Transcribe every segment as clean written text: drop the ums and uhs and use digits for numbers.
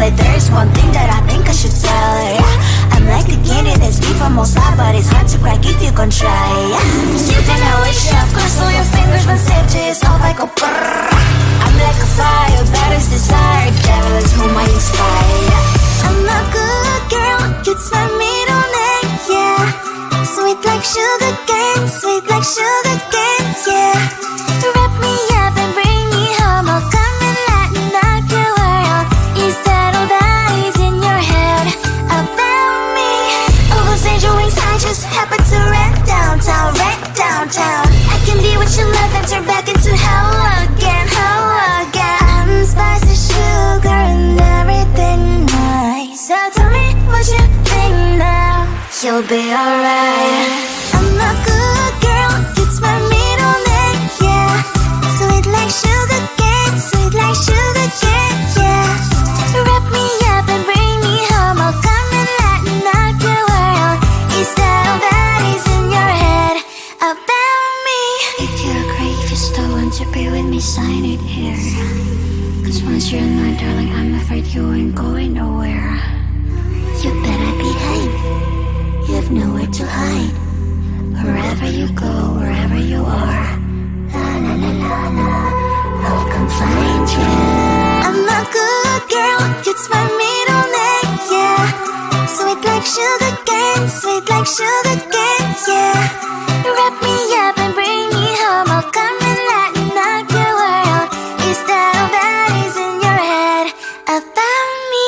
like there's one thing that I think I should tell her, yeah. I'm like the candy that's deep from outside, but it's hard to crack if you can try, yeah. Sipping a wish, of course all your fingers when saved to yourself I go brrrr. I'm like a fire, bad as desire, devil is whom I inspire, yeah. I'm a good girl, it's my middle name, yeah. Sweet like sugar cane, sweet like sugar cane, yeah. Wrap me up and bring me home, I'll come and lighten up your world. Is that all that is in your head about me? Oh, those angel wings I just happen to rent downtown, I can be what you love and turn back into hell again, I'm spicy sugar and everything nice. So tell me what you think now, you'll be alright. I'm a good girl, it's my middle name, yeah. Sweet like sugar cane, sweet like sugar cane, yeah. Wrap me up and bring me home, I'll come and lighten up your world. Is that all that is in your head about me? If you agree, if you still want to be with me, sign it here. Cause once you're mine, darling, I'm afraid you ain't going nowhere. You better behave, you have nowhere to hide. Wherever you go, wherever you are, la la la la la, I'll come find you. I'm a good girl, it's my middle name, yeah. Sweet like sugar cane, sweet like sugar cane, yeah. Wrap me up and bring me home, I'll come and lighten up your world. Is that all that is in your head about me?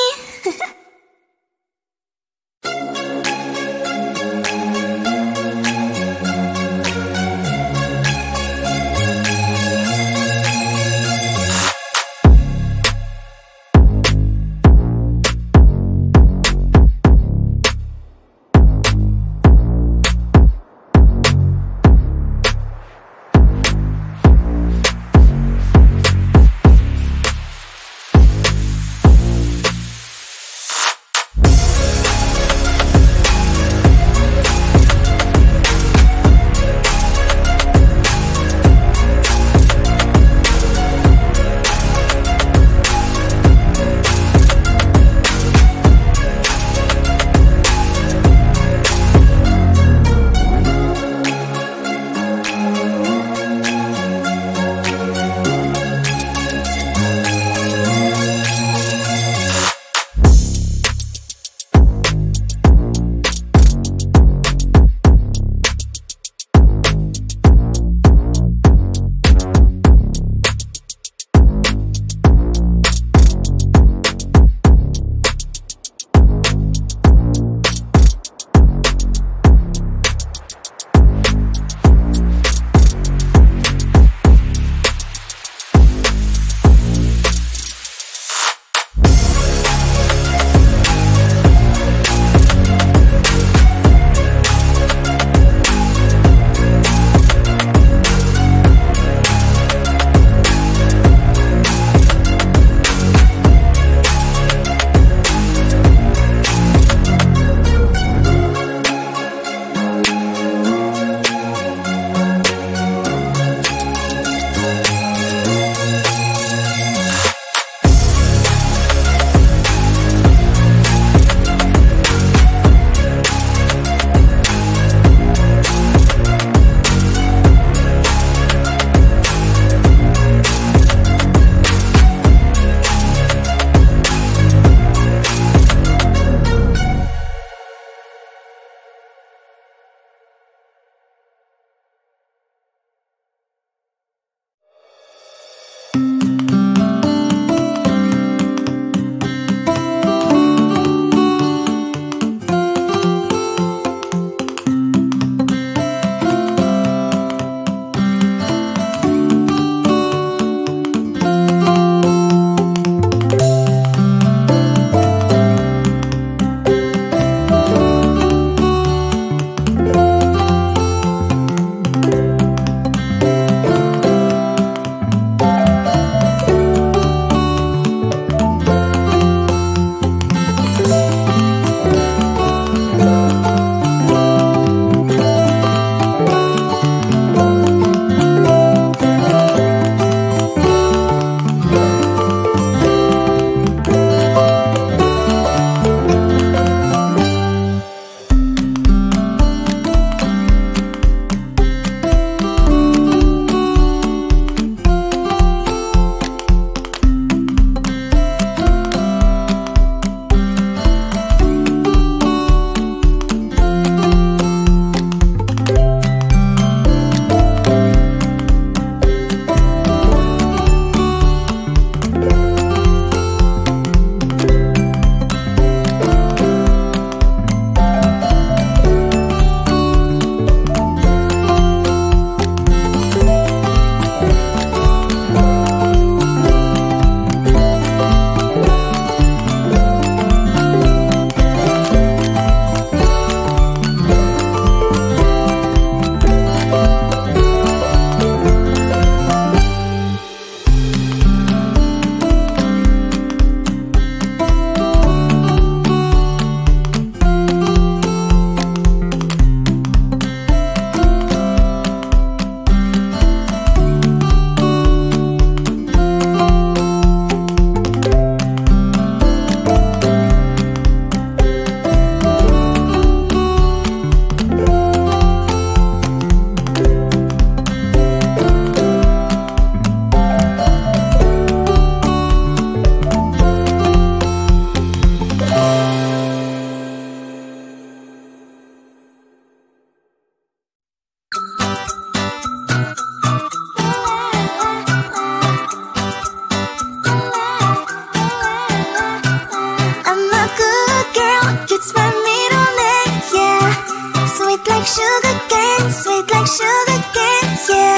sugar cane, sweet like sugar cane, yeah.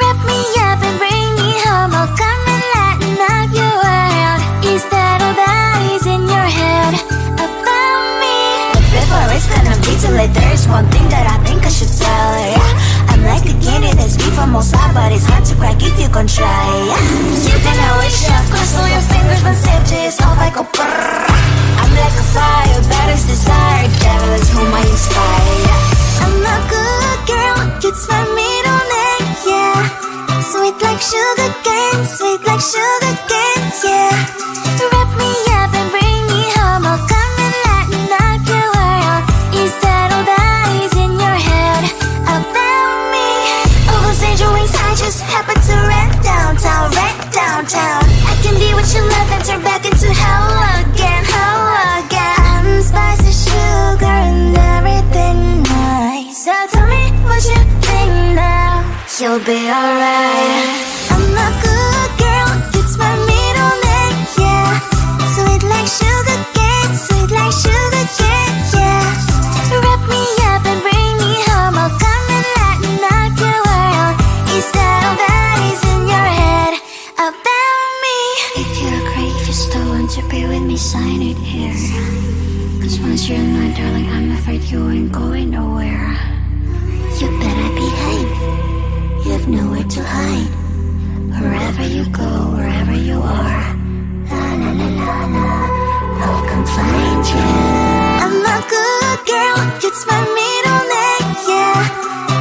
Wrap me up and bring me home, I'll come and lighten up your world. Is that all that is in your head about me? But before it's gonna be too late, there's one thing that I think I should tell her, yeah. I'm like the candy that's sweet from outside, but it's hard to crack if you can try, yeah. You can always shove, cross all your fingers when safety is off, I go brrrr. I'm like a fire, battles desire, devil is whom I inspire, yeah. I'm a good girl, it's my middle name, yeah. Sweet like sugar cane, sweet like sugar cane, yeah. Wrap me up and bring me home, I'll come and lighten up your world. Is that all that is in your head about me? All those angel wings I just happen to rent downtown, rent downtown. I can be what you love and turn back into hell again, hell again. I'm spicy sugar and everything nice. So tell me what you think now, you'll be alright. I'm a good girl, it's my middle name, yeah. Sweet like sugar cane, sweet like sugar cane, yeah. Wrap me up and bring me home, I'll come and lighten up your world. Is that all that is in your head about me? If you're great, if you still want to be with me, sign it here. Cause once you're mine, darling, I'm afraid you ain't going nowhere. You better behave, you have nowhere to hide. Wherever you go, wherever you are, la la la la la, I'll come find you. I'm a good girl, it's my middle name, yeah.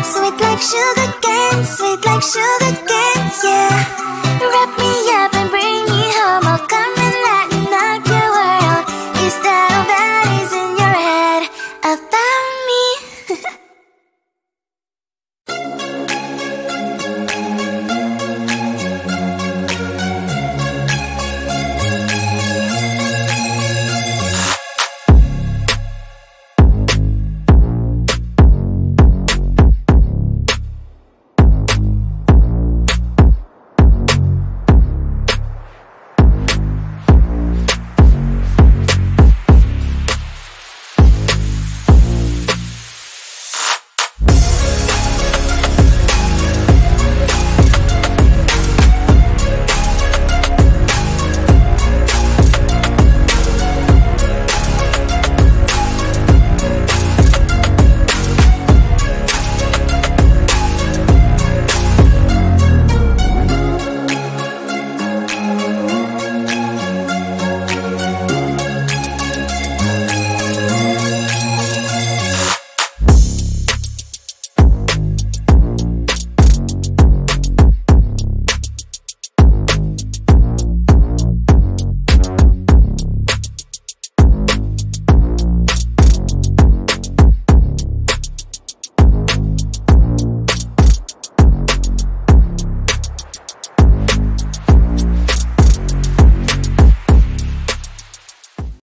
Sweet like sugar cane, sweet like sugar cane, yeah. Wrap me up